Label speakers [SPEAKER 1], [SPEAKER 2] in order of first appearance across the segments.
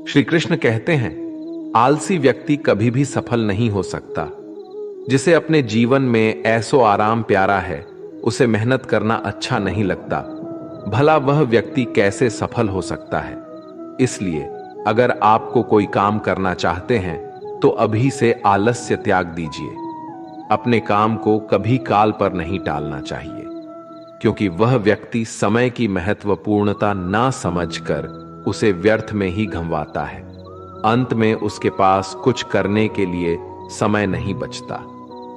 [SPEAKER 1] श्री कृष्ण कहते हैं, आलसी व्यक्ति कभी भी सफल नहीं हो सकता। जिसे अपने जीवन में ऐसो आराम प्यारा है, उसे मेहनत करना अच्छा नहीं लगता। भला वह व्यक्ति कैसे सफल हो सकता है? इसलिए अगर आपको कोई काम करना चाहते हैं तो अभी से आलस्य त्याग दीजिए। अपने काम को कभी काल पर नहीं टालना चाहिए, क्योंकि वह व्यक्ति समय की महत्वपूर्णता ना समझकर उसे व्यर्थ में ही गंवाता है। अंत में उसके पास कुछ करने के लिए समय नहीं बचता।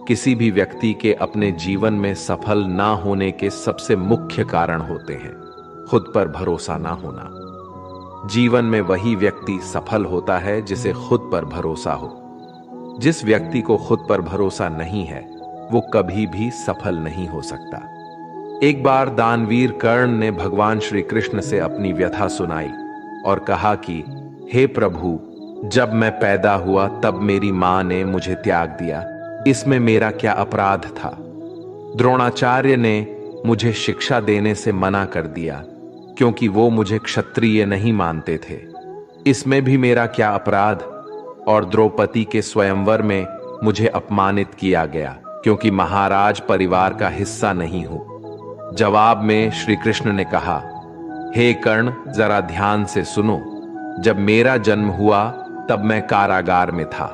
[SPEAKER 1] किसी भी व्यक्ति के अपने जीवन में सफल ना होने के सबसे मुख्य कारण होते हैं खुद पर भरोसा ना होना। जीवन में वही व्यक्ति सफल होता है जिसे खुद पर भरोसा हो। जिस व्यक्ति को खुद पर भरोसा नहीं है, वो कभी भी सफल नहीं हो सकता। एक बार दानवीर कर्ण ने भगवान श्री कृष्ण से अपनी व्यथा सुनाई और कहा कि हे प्रभु, जब मैं पैदा हुआ तब मेरी मां ने मुझे त्याग दिया। इसमें मेरा क्या अपराध था? द्रोणाचार्य ने मुझे शिक्षा देने से मना कर दिया क्योंकि वो मुझे क्षत्रिय नहीं मानते थे। इसमें भी मेरा क्या अपराध? और द्रौपदी के स्वयंवर में मुझे अपमानित किया गया क्योंकि महाराज परिवार का हिस्सा नहीं हूं। जवाब में श्री कृष्ण ने कहा, हे कर्ण, जरा ध्यान से सुनो। जब मेरा जन्म हुआ तब मैं कारागार में था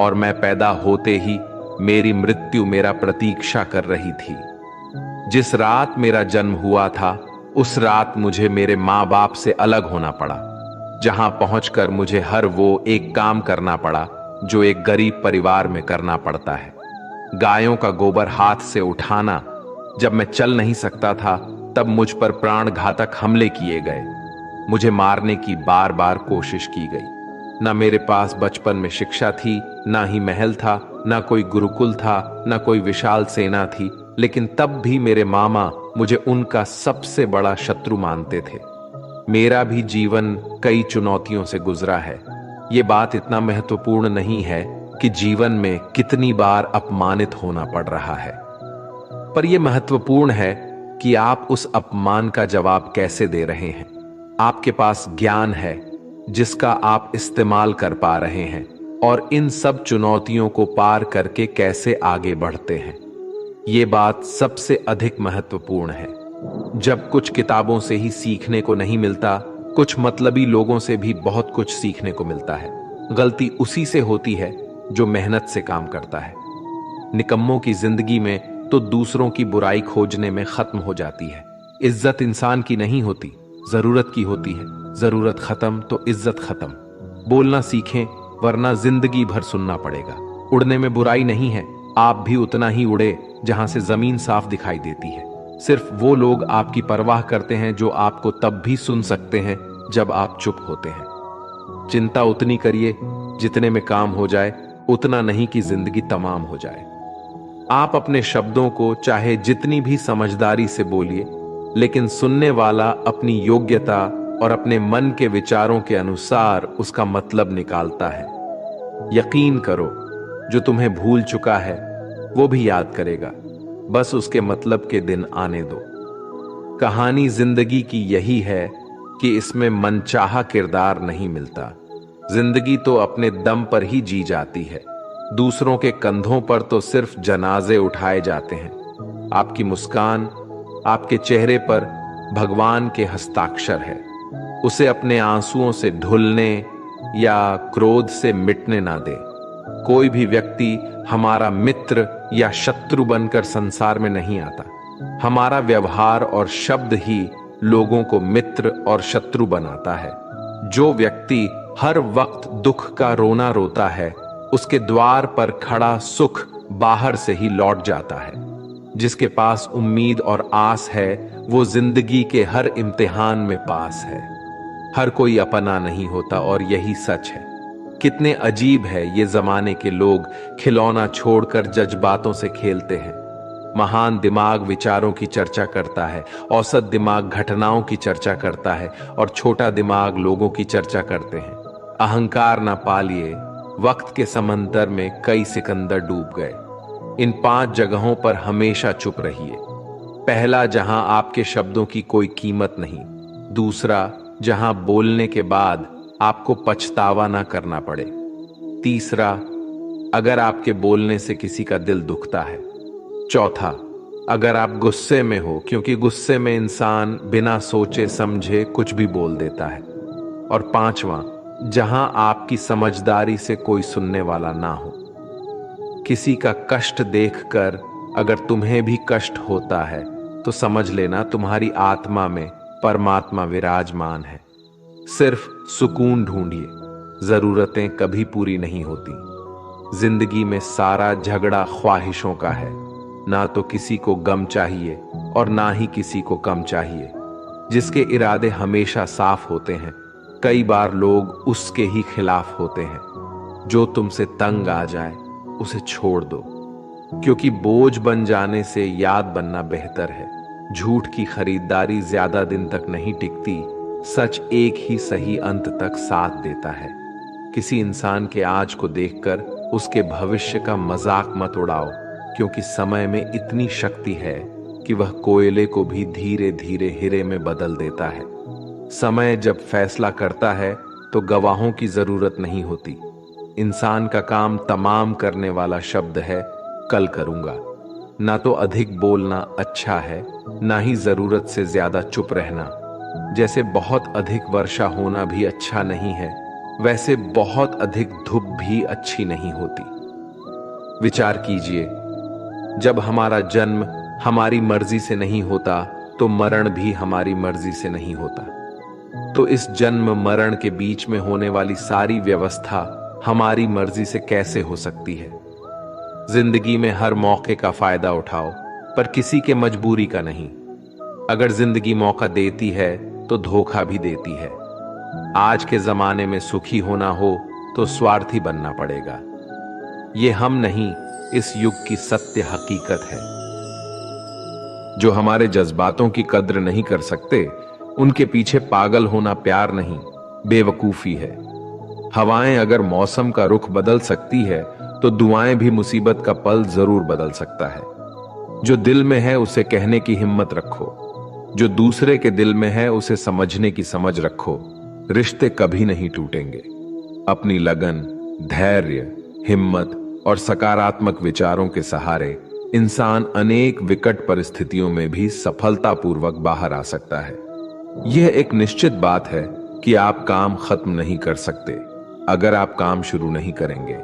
[SPEAKER 1] और मैं पैदा होते ही मेरी मृत्यु मेरा प्रतीक्षा कर रही थी। जिस रात मेरा जन्म हुआ था उस रात मुझे मेरे मां बाप से अलग होना पड़ा, जहां पहुंचकर मुझे हर वो एक काम करना पड़ा जो एक गरीब परिवार में करना पड़ता है। गायों का गोबर हाथ से उठाना। जब मैं चल नहीं सकता था तब मुझ पर प्राण घातक हमले किए गए। मुझे मारने की बार बार कोशिश की गई। ना मेरे पास बचपन में शिक्षा थी, ना ही महल था, ना कोई गुरुकुल था, ना कोई विशाल सेना थी, लेकिन तब भी मेरे मामा मुझे उनका सबसे बड़ा शत्रु मानते थे। मेरा भी जीवन कई चुनौतियों से गुजरा है। ये बात इतना महत्वपूर्ण नहीं है कि जीवन में कितनी बार अपमानित होना पड़ रहा है, पर यह महत्वपूर्ण है कि आप उस अपमान का जवाब कैसे दे रहे हैं। आपके पास ज्ञान है जिसका आप इस्तेमाल कर पा रहे हैं और इन सब चुनौतियों को पार करके कैसे आगे बढ़ते हैं। ये बात सबसे अधिक महत्वपूर्ण है। जब कुछ किताबों से ही सीखने को नहीं मिलता, कुछ मतलबी लोगों से भी बहुत कुछ सीखने को मिलता है। गलती उसी से होती है जो मेहनत से काम करता है। निकम्मों की जिंदगी में तो दूसरों की बुराई खोजने में खत्म हो जाती है। इज्जत इंसान की नहीं होती, जरूरत की होती है। जरूरत खत्म तो इज्जत खत्म। बोलना सीखें, वरना जिंदगी भर सुनना पड़ेगा। उड़ने में बुराई नहीं है, आप भी उतना ही उड़े जहां से जमीन साफ दिखाई देती है। सिर्फ वो लोग आपकी परवाह करते हैं जो आपको तब भी सुन सकते हैं जब आप चुप होते हैं। चिंता उतनी करिए जितने में काम हो जाए, उतना नहीं कि जिंदगी तमाम हो जाए। आप अपने शब्दों को चाहे जितनी भी समझदारी से बोलिए, लेकिन सुनने वाला अपनी योग्यता और अपने मन के विचारों के अनुसार उसका मतलब निकालता है। यकीन करो, जो तुम्हें भूल चुका है वो भी याद करेगा। बस उसके मतलब के दिन आने दो। कहानी जिंदगी की यही है कि इसमें मनचाहा किरदार नहीं मिलता। जिंदगी तो अपने दम पर ही जी जाती है। दूसरों के कंधों पर तो सिर्फ जनाजे उठाए जाते हैं। आपकी मुस्कान, आपके चेहरे पर भगवान के हस्ताक्षर है। उसे अपने आंसुओं से ढुलने या क्रोध से मिटने ना दे। कोई भी व्यक्ति हमारा मित्र या शत्रु बनकर संसार में नहीं आता। हमारा व्यवहार और शब्द ही लोगों को मित्र और शत्रु बनाता है। जो व्यक्ति हर वक्त दुख का रोना रोता है, उसके द्वार पर खड़ा सुख बाहर से ही लौट जाता है। जिसके पास उम्मीद और आस है, वो जिंदगी के हर इम्तिहान में पास है। हर कोई अपना नहीं होता और यही सच है। कितने अजीब है ये जमाने के लोग, खिलौना छोड़कर जज्बातों से खेलते हैं। महान दिमाग विचारों की चर्चा करता है, औसत दिमाग घटनाओं की चर्चा करता है और छोटा दिमाग लोगों की चर्चा करते हैं। अहंकार ना पालिए, वक्त के समंदर में कई सिकंदर डूब गए। इन 5 जगहों पर हमेशा चुप रहिए। पहला, जहां आपके शब्दों की कोई कीमत नहीं। दूसरा, जहां बोलने के बाद आपको पछतावा ना करना पड़े। तीसरा, अगर आपके बोलने से किसी का दिल दुखता है। चौथा, अगर आप गुस्से में हो, क्योंकि गुस्से में इंसान बिना सोचे समझे कुछ भी बोल देता है। और पांचवा, जहां आपकी समझदारी से कोई सुनने वाला ना हो। किसी का कष्ट देखकर अगर तुम्हें भी कष्ट होता है तो समझ लेना तुम्हारी आत्मा में परमात्मा विराजमान है। सिर्फ सुकून ढूंढिए, जरूरतें कभी पूरी नहीं होती। जिंदगी में सारा झगड़ा ख्वाहिशों का है। ना तो किसी को गम चाहिए और ना ही किसी को कम चाहिए। जिसके इरादे हमेशा साफ होते हैं, कई बार लोग उसके ही खिलाफ होते हैं। जो तुमसे तंग आ जाए उसे छोड़ दो, क्योंकि बोझ बन जाने से याद बनना बेहतर है। झूठ की खरीदारी ज्यादा दिन तक नहीं टिकती, सच एक ही सही अंत तक साथ देता है। किसी इंसान के आज को देखकर उसके भविष्य का मजाक मत उड़ाओ, क्योंकि समय में इतनी शक्ति है कि वह कोयले को भी धीरे धीरे हीरे में बदल देता है। समय जब फैसला करता है तो गवाहों की जरूरत नहीं होती। इंसान का काम तमाम करने वाला शब्द है कल करूंगा। ना तो अधिक बोलना अच्छा है, ना ही जरूरत से ज्यादा चुप रहना। जैसे बहुत अधिक वर्षा होना भी अच्छा नहीं है, वैसे बहुत अधिक धूप भी अच्छी नहीं होती। विचार कीजिए, जब हमारा जन्म हमारी मर्जी से नहीं होता तो मरण भी हमारी मर्जी से नहीं होता। तो इस जन्म मरण के बीच में होने वाली सारी व्यवस्था हमारी मर्जी से कैसे हो सकती है? जिंदगी में हर मौके का फायदा उठाओ, पर किसी के मजबूरी का नहीं। अगर जिंदगी मौका देती है तो धोखा भी देती है। आज के जमाने में सुखी होना हो तो स्वार्थी बनना पड़ेगा। ये हम नहीं, इस युग की सत्य हकीकत है। जो हमारे जज्बातों की कद्र नहीं कर सकते, उनके पीछे पागल होना प्यार नहीं, बेवकूफी है। हवाएं अगर मौसम का रुख बदल सकती है तो दुआएं भी मुसीबत का पल जरूर बदल सकता है। जो दिल में है उसे कहने की हिम्मत रखो, जो दूसरे के दिल में है उसे समझने की समझ रखो। रिश्ते कभी नहीं टूटेंगे। अपनी लगन, धैर्य, हिम्मत और सकारात्मक विचारों के सहारे इंसान अनेक विकट परिस्थितियों में भी सफलतापूर्वक बाहर आ सकता है। यह एक निश्चित बात है कि आप काम खत्म नहीं कर सकते अगर आप काम शुरू नहीं करेंगे।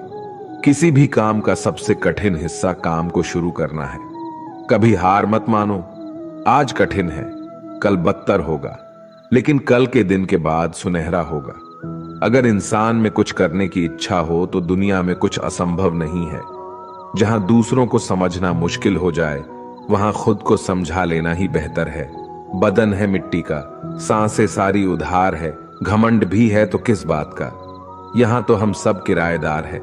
[SPEAKER 1] किसी भी काम का सबसे कठिन हिस्सा काम को शुरू करना है। कभी हार मत मानो। आज कठिन है, कल बदतर होगा, लेकिन कल के दिन के बाद सुनहरा होगा। अगर इंसान में कुछ करने की इच्छा हो तो दुनिया में कुछ असंभव नहीं है। जहां दूसरों को समझना मुश्किल हो जाए, वहां खुद को समझा लेना ही बेहतर है। बदन है मिट्टी का, सांसें सारी उधार है, घमंड भी है तो किस बात का। यहां तो हम सब किराएदार हैं।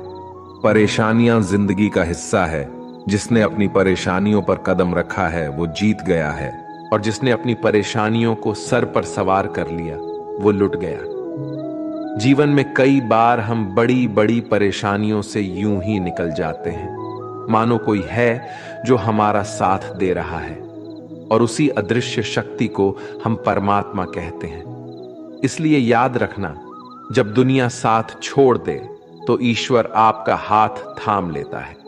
[SPEAKER 1] परेशानियां जिंदगी का हिस्सा है। जिसने अपनी परेशानियों पर कदम रखा है वो जीत गया है, और जिसने अपनी परेशानियों को सर पर सवार कर लिया वो लुट गया। जीवन में कई बार हम बड़ी बड़ी परेशानियों से यूं ही निकल जाते हैं, मानो कोई है जो हमारा साथ दे रहा है, और उसी अदृश्य शक्ति को हम परमात्मा कहते हैं। इसलिए याद रखना, जब दुनिया साथ छोड़ दे तो ईश्वर आपका हाथ थाम लेता है।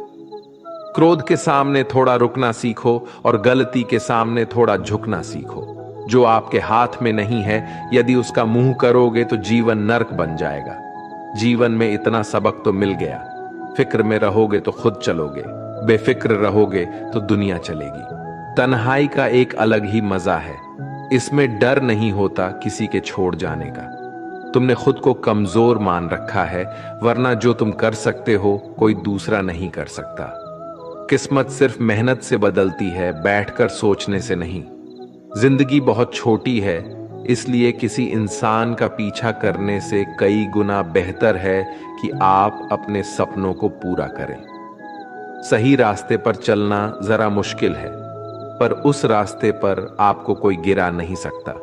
[SPEAKER 1] क्रोध के सामने थोड़ा रुकना सीखो और गलती के सामने थोड़ा झुकना सीखो। जो आपके हाथ में नहीं है, यदि उसका मुंह करोगे तो जीवन नर्क बन जाएगा। जीवन में इतना सबक तो मिल गया। फिक्र में रहोगे तो खुद चलोगे, बेफिक्र रहोगे तो दुनिया चलेगी। तन्हाई का एक अलग ही मजा है। इसमें डर नहीं होता किसी के छोड़ जाने का। तुमने खुद को कमजोर मान रखा है, वरना जो तुम कर सकते हो कोई दूसरा नहीं कर सकता। किस्मत सिर्फ मेहनत से बदलती है, बैठकर सोचने से नहीं। जिंदगी बहुत छोटी है, इसलिए किसी इंसान का पीछा करने से कई गुना बेहतर है कि आप अपने सपनों को पूरा करें। सही रास्ते पर चलना जरा मुश्किल है, पर उस रास्ते पर आपको कोई गिरा नहीं सकता।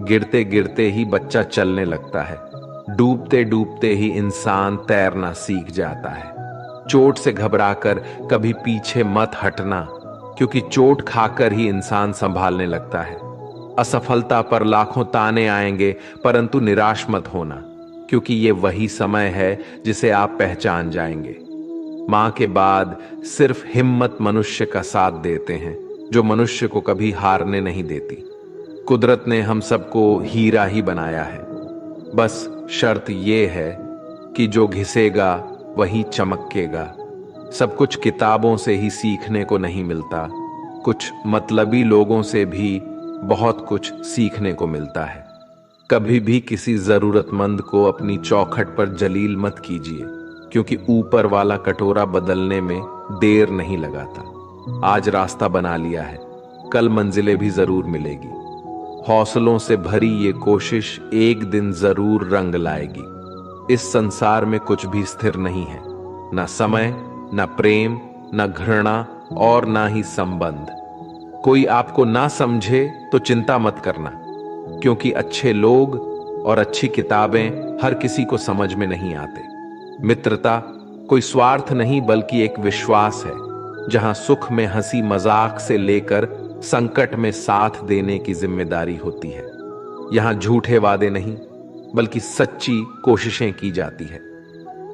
[SPEAKER 1] गिरते गिरते ही बच्चा चलने लगता है, डूबते डूबते ही इंसान तैरना सीख जाता है। चोट से घबराकर कभी पीछे मत हटना, क्योंकि चोट खाकर ही इंसान संभालने लगता है। असफलता पर लाखों ताने आएंगे, परंतु निराश मत होना, क्योंकि ये वही समय है जिसे आप पहचान जाएंगे। मां के बाद सिर्फ हिम्मत मनुष्य का साथ देते हैं, जो मनुष्य को कभी हारने नहीं देती। कुदरत ने हम सबको हीरा ही बनाया है, बस शर्त यह है कि जो घिसेगा वही चमकेगा। सब कुछ किताबों से ही सीखने को नहीं मिलता, कुछ मतलबी लोगों से भी बहुत कुछ सीखने को मिलता है। कभी भी किसी जरूरतमंद को अपनी चौखट पर जलील मत कीजिए, क्योंकि ऊपर वाला कटोरा बदलने में देर नहीं लगाता। आज रास्ता बना लिया है, कल मंजिलें भी जरूर मिलेगी। हौसलों से भरी ये कोशिश एक दिन जरूर रंग लाएगी। इस संसार में कुछ भी स्थिर नहीं है, ना समय, ना प्रेम, ना घृणा और ना ही संबंध। कोई आपको ना समझे तो चिंता मत करना, क्योंकि अच्छे लोग और अच्छी किताबें हर किसी को समझ में नहीं आते। मित्रता कोई स्वार्थ नहीं, बल्कि एक विश्वास है, जहां सुख में हंसी मजाक से लेकर संकट में साथ देने की जिम्मेदारी होती है। यहां झूठे वादे नहीं, बल्कि सच्ची कोशिशें की जाती है।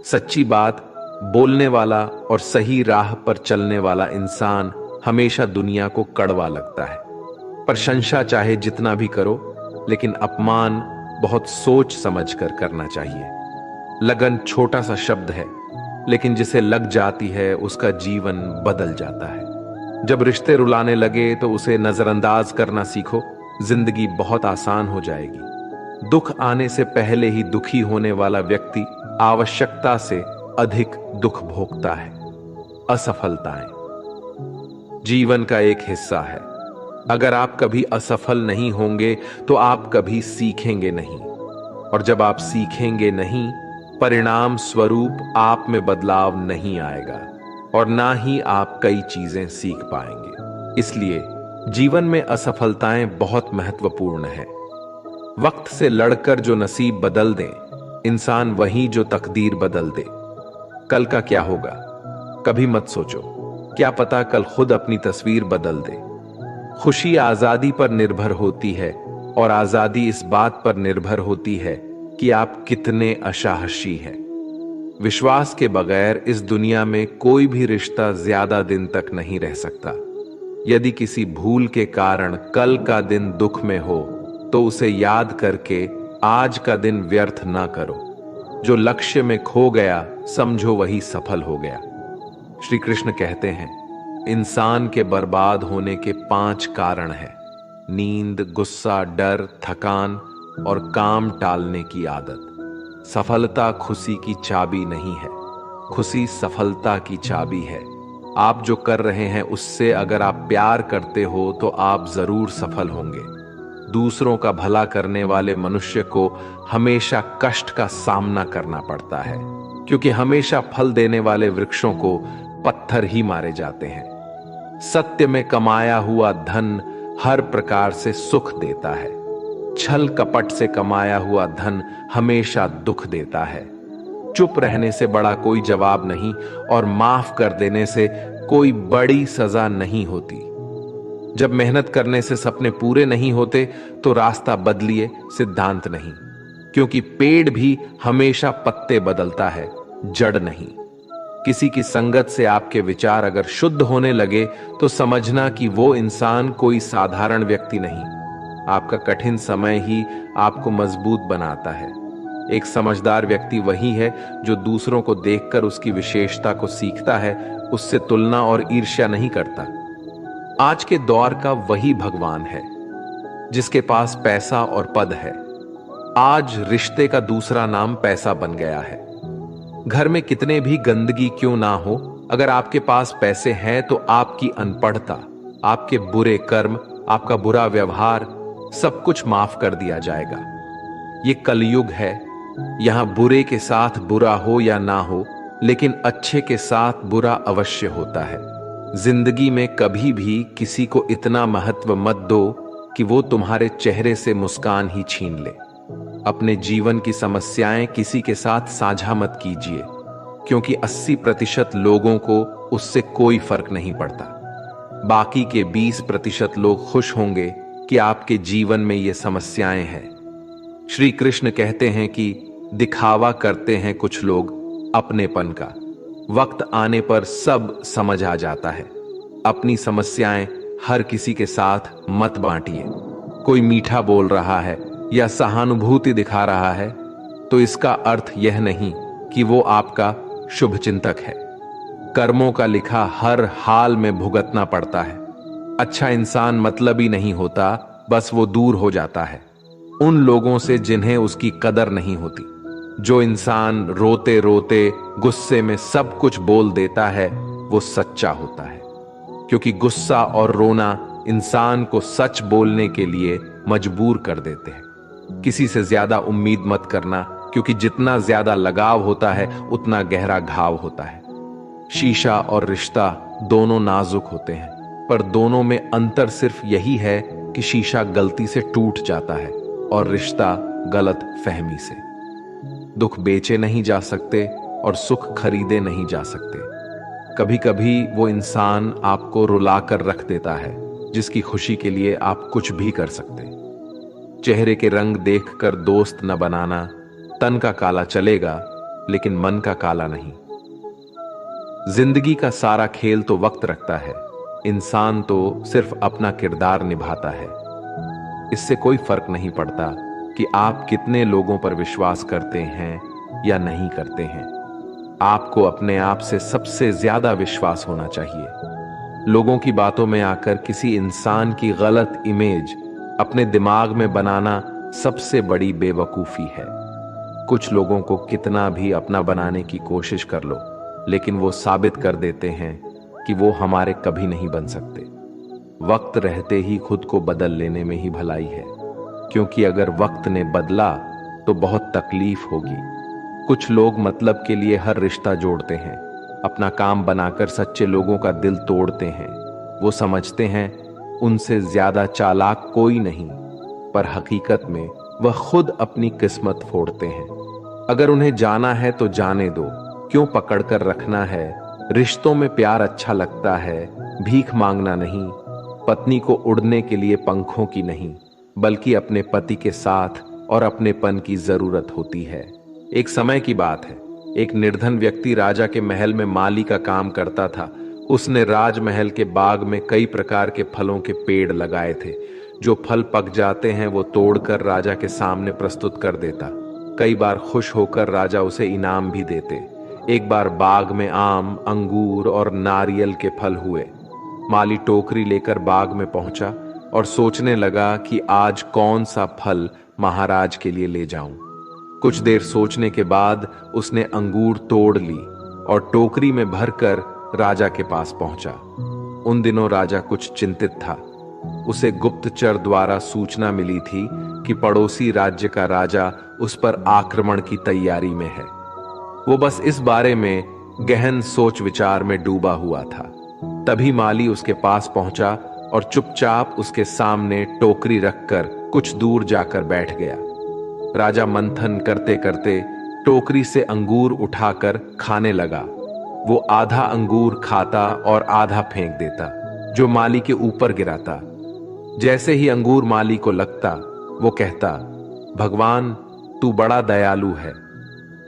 [SPEAKER 1] सच्ची बात बोलने वाला और सही राह पर चलने वाला इंसान हमेशा दुनिया को कड़वा लगता है। प्रशंसा चाहे जितना भी करो, लेकिन अपमान बहुत सोच समझ कर करना चाहिए। लगन छोटा सा शब्द है, लेकिन जिसे लग जाती है उसका जीवन बदल जाता है। जब रिश्ते रुलाने लगे तो उसे नजरअंदाज करना सीखो, जिंदगी बहुत आसान हो जाएगी। दुख आने से पहले ही दुखी होने वाला व्यक्ति आवश्यकता से अधिक दुख भोगता है। असफलताएं जीवन का एक हिस्सा है। अगर आप कभी असफल नहीं होंगे तो आप कभी सीखेंगे नहीं, और जब आप सीखेंगे नहीं, परिणाम स्वरूप आप में बदलाव नहीं आएगा और ना ही आप कई चीजें सीख पाएंगे। इसलिए जीवन में असफलताएं बहुत महत्वपूर्ण है। वक्त से लड़कर जो नसीब बदल दे इंसान, वही जो तकदीर बदल दे। कल का क्या होगा कभी मत सोचो, क्या पता कल खुद अपनी तस्वीर बदल दे। खुशी आजादी पर निर्भर होती है, और आजादी इस बात पर निर्भर होती है कि आप कितने असाहसी हैं। विश्वास के बगैर इस दुनिया में कोई भी रिश्ता ज्यादा दिन तक नहीं रह सकता। यदि किसी भूल के कारण कल का दिन दुख में हो, तो उसे याद करके आज का दिन व्यर्थ ना करो। जो लक्ष्य में खो गया समझो वही सफल हो गया। श्री कृष्ण कहते हैं, इंसान के बर्बाद होने के 5 कारण हैं: नींद, गुस्सा, डर, थकान और काम टालने की आदत। सफलता खुशी की चाबी नहीं है, खुशी सफलता की चाबी है। आप जो कर रहे हैं उससे अगर आप प्यार करते हो तो आप जरूर सफल होंगे। दूसरों का भला करने वाले मनुष्य को हमेशा कष्ट का सामना करना पड़ता है, क्योंकि हमेशा फल देने वाले वृक्षों को पत्थर ही मारे जाते हैं। सत्य में कमाया हुआ धन हर प्रकार से सुख देता है। छल कपट से कमाया हुआ धन हमेशा दुख देता है। चुप रहने से बड़ा कोई जवाब नहीं, और माफ कर देने से कोई बड़ी सजा नहीं होती। जब मेहनत करने से सपने पूरे नहीं होते तो रास्ता बदलिए, सिद्धांत नहीं, क्योंकि पेड़ भी हमेशा पत्ते बदलता है, जड़ नहीं। किसी की संगत से आपके विचार अगर शुद्ध होने लगे तो समझना कि वो इंसान कोई साधारण व्यक्ति नहीं। आपका कठिन समय ही आपको मजबूत बनाता है। एक समझदार व्यक्ति वही है जो दूसरों को देखकर उसकी विशेषता को सीखता है, उससे तुलना और ईर्ष्या नहीं करता। आज के दौर का वही भगवान है जिसके पास पैसा और पद है। आज रिश्ते का दूसरा नाम पैसा बन गया है। घर में कितने भी गंदगी क्यों ना हो, अगर आपके पास पैसे हैं तो आपकी अनपढ़ता, आपके बुरे कर्म, आपका बुरा व्यवहार सब कुछ माफ कर दिया जाएगा। ये कलयुग है, यहां बुरे के साथ बुरा हो या ना हो, लेकिन अच्छे के साथ बुरा अवश्य होता है। जिंदगी में कभी भी किसी को इतना महत्व मत दो कि वो तुम्हारे चेहरे से मुस्कान ही छीन ले। अपने जीवन की समस्याएं किसी के साथ साझा मत कीजिए, क्योंकि 80% लोगों को उससे कोई फर्क नहीं पड़ता। बाकी के 20% लोग खुश होंगे कि आपके जीवन में ये समस्याएं हैं। श्री कृष्ण कहते हैं कि दिखावा करते हैं कुछ लोग अपनेपन का, वक्त आने पर सब समझ आ जाता है। अपनी समस्याएं हर किसी के साथ मत बांटिए। कोई मीठा बोल रहा है या सहानुभूति दिखा रहा है तो इसका अर्थ यह नहीं कि वो आपका शुभचिंतक है। कर्मों का लिखा हर हाल में भुगतना पड़ता है। अच्छा इंसान मतलबी नहीं होता, बस वो दूर हो जाता है उन लोगों से जिन्हें उसकी कदर नहीं होती। जो इंसान रोते रोते गुस्से में सब कुछ बोल देता है वो सच्चा होता है, क्योंकि गुस्सा और रोना इंसान को सच बोलने के लिए मजबूर कर देते हैं। किसी से ज्यादा उम्मीद मत करना, क्योंकि जितना ज्यादा लगाव होता है उतना गहरा घाव होता है। शीशा और रिश्ता दोनों नाजुक होते हैं, पर दोनों में अंतर सिर्फ यही है कि शीशा गलती से टूट जाता है और रिश्ता गलत फहमी से। दुख बेचे नहीं जा सकते और सुख खरीदे नहीं जा सकते। कभी कभी वो इंसान आपको रुलाकर रख देता है जिसकी खुशी के लिए आप कुछ भी कर सकते। चेहरे के रंग देखकर दोस्त न बनाना। तन का काला चलेगा लेकिन मन का काला नहीं। जिंदगी का सारा खेल तो वक्त रखता है, इंसान तो सिर्फ अपना किरदार निभाता है। इससे कोई फर्क नहीं पड़ता कि आप कितने लोगों पर विश्वास करते हैं या नहीं करते हैं। आपको अपने आप से सबसे ज्यादा विश्वास होना चाहिए। लोगों की बातों में आकर किसी इंसान की गलत इमेज अपने दिमाग में बनाना सबसे बड़ी बेवकूफी है। कुछ लोगों को कितना भी अपना बनाने की कोशिश कर लो, लेकिन वो साबित कर देते हैं कि वो हमारे कभी नहीं बन सकते। वक्त रहते ही खुद को बदल लेने में ही भलाई है, क्योंकि अगर वक्त ने बदला तो बहुत तकलीफ होगी। कुछ लोग मतलब के लिए हर रिश्ता जोड़ते हैं, अपना काम बनाकर सच्चे लोगों का दिल तोड़ते हैं। वो समझते हैं उनसे ज्यादा चालाक कोई नहीं, पर हकीकत में वह खुद अपनी किस्मत फोड़ते हैं। अगर उन्हें जाना है तो जाने दो, क्यों पकड़ कर रखना है। रिश्तों में प्यार अच्छा लगता है, भीख मांगना नहीं। पत्नी को उड़ने के लिए पंखों की नहीं, बल्कि अपने पति के साथ और अपनेपन की जरूरत होती है। एक समय की बात है, एक निर्धन व्यक्ति राजा के महल में माली का काम करता था। उसने राजमहल के बाग में कई प्रकार के फलों के पेड़ लगाए थे। जो फल पक जाते हैं वो तोड़कर राजा के सामने प्रस्तुत कर देता। कई बार खुश होकर राजा उसे इनाम भी देते। एक बार बाग में आम, अंगूर और नारियल के फल हुए। माली टोकरी लेकर बाग में पहुंचा और सोचने लगा कि आज कौन सा फल महाराज के लिए ले जाऊं। कुछ देर सोचने के बाद उसने अंगूर तोड़ ली और टोकरी में भरकर राजा के पास पहुंचा। उन दिनों राजा कुछ चिंतित था। उसे गुप्तचर द्वारा सूचना मिली थी कि पड़ोसी राज्य का राजा उस पर आक्रमण की तैयारी में है। वो बस इस बारे में गहन सोच विचार में डूबा हुआ था। तभी माली उसके पास पहुंचा और चुपचाप उसके सामने टोकरी रखकर कुछ दूर जाकर बैठ गया। राजा मंथन करते करते टोकरी से अंगूर उठाकर खाने लगा। वो आधा अंगूर खाता और आधा फेंक देता, जो माली के ऊपर गिराता। जैसे ही अंगूर माली को लगता, वो कहता, भगवान तू बड़ा दयालु है।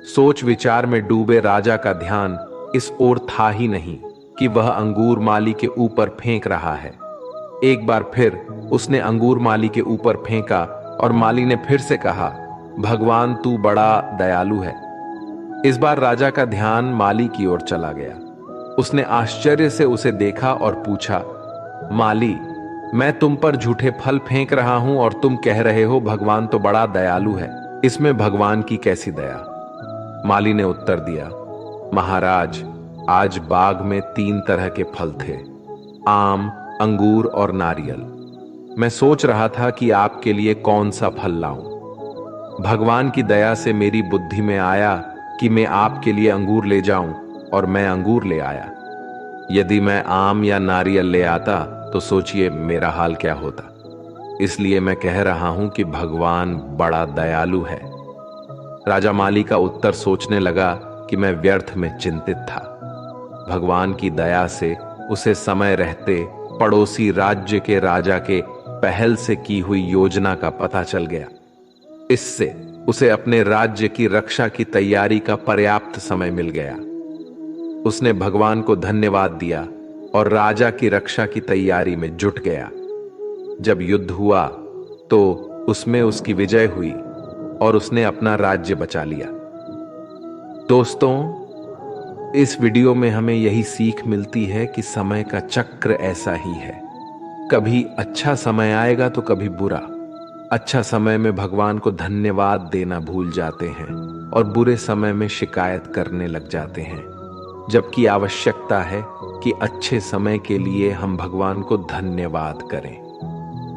[SPEAKER 1] सोच विचार में डूबे राजा का ध्यान इस ओर था ही नहीं कि वह अंगूर माली के ऊपर फेंक रहा है। एक बार फिर उसने अंगूर माली के ऊपर फेंका और माली ने फिर से कहा, भगवान तू बड़ा दयालु है। इस बार राजा का ध्यान माली की ओर चला गया। उसने आश्चर्य से उसे देखा और पूछा, माली, मैं तुम पर झूठे फल फेंक रहा हूं और तुम कह रहे हो भगवान तो बड़ा दयालु है, इसमें भगवान की कैसी दया? माली ने उत्तर दिया, महाराज, आज बाग में 3 तरह के फल थे, आम, अंगूर और नारियल। मैं सोच रहा था कि आपके लिए कौन सा फल लाऊं। भगवान की दया से मेरी बुद्धि में आया कि मैं आपके लिए अंगूर ले जाऊं, और मैं अंगूर ले आया। यदि मैं आम या नारियल ले आता तो सोचिए मेरा हाल क्या होता। इसलिए मैं कह रहा हूं कि भगवान बड़ा दयालु है। राजा माली का उत्तर सोचने लगा कि मैं व्यर्थ में चिंतित था। भगवान की दया से उसे समय रहते पड़ोसी राज्य के राजा के पहल से की हुई योजना का पता चल गया। इससे उसे अपने राज्य की रक्षा की तैयारी का पर्याप्त समय मिल गया। उसने भगवान को धन्यवाद दिया और राजा की रक्षा की तैयारी में जुट गया। जब युद्ध हुआ तो उसमें उसकी विजय हुई और उसने अपना राज्य बचा लिया। दोस्तों, इस वीडियो में हमें यही सीख मिलती है कि समय का चक्र ऐसा ही है। कभी अच्छा समय आएगा तो कभी बुरा। अच्छा समय में भगवान को धन्यवाद देना भूल जाते हैं और बुरे समय में शिकायत करने लग जाते हैं, जबकि आवश्यकता है कि अच्छे समय के लिए हम भगवान को धन्यवाद करें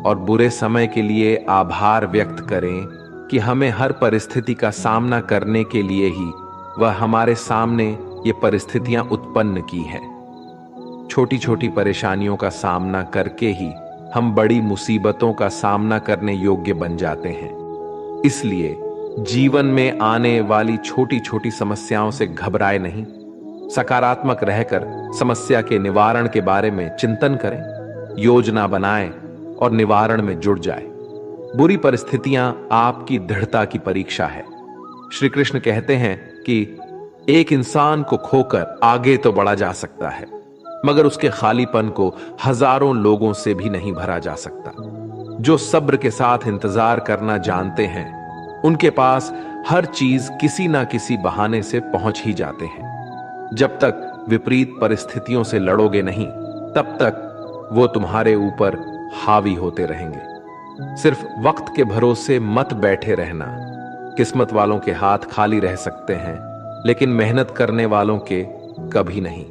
[SPEAKER 1] और बुरे समय के लिए आभार व्यक्त करें कि हमें हर परिस्थिति का सामना करने के लिए ही वह हमारे सामने ये परिस्थितियां उत्पन्न की हैं। छोटी छोटी परेशानियों का सामना करके ही हम बड़ी मुसीबतों का सामना करने योग्य बन जाते हैं। इसलिए जीवन में आने वाली छोटी छोटी समस्याओं से घबराए नहीं, सकारात्मक रहकर समस्या के निवारण के बारे में चिंतन करें, योजना बनाएं और निवारण में जुट जाए। बुरी परिस्थितियां आपकी दृढ़ता की परीक्षा है। श्री कृष्ण कहते हैं कि एक इंसान को खोकर आगे तो बढ़ा जा सकता है, मगर उसके खालीपन को हजारों लोगों से भी नहीं भरा जा सकता। जो सब्र के साथ इंतजार करना जानते हैं, उनके पास हर चीज किसी ना किसी बहाने से पहुंच ही जाते हैं। जब तक विपरीत परिस्थितियों से लड़ोगे नहीं, तब तक वो तुम्हारे ऊपर हावी होते रहेंगे। सिर्फ वक्त के भरोसे मत बैठे रहना। किस्मत वालों के हाथ खाली रह सकते हैं, लेकिन मेहनत करने वालों के कभी नहीं।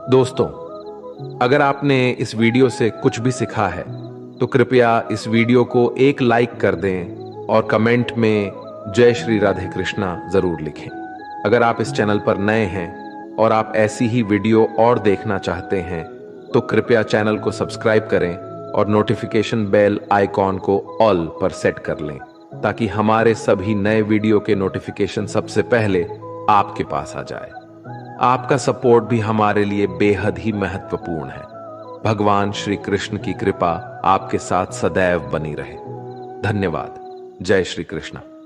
[SPEAKER 1] दोस्तों, अगर आपने इस वीडियो से कुछ भी सीखा है तो कृपया इस वीडियो को एक लाइक कर दें और कमेंट में जय श्री राधे कृष्णा जरूर लिखें। अगर आप इस चैनल पर नए हैं और आप ऐसी ही वीडियो और देखना चाहते हैं तो कृपया चैनल को सब्सक्राइब करें और नोटिफिकेशन बेल आइकॉन को ऑल पर सेट कर लें, ताकि हमारे सभी नए वीडियो के नोटिफिकेशन सबसे पहले आपके पास आ जाए। आपका सपोर्ट भी हमारे लिए बेहद ही महत्वपूर्ण है। भगवान श्री कृष्ण की कृपा आपके साथ सदैव बनी रहे। धन्यवाद। जय श्री कृष्ण।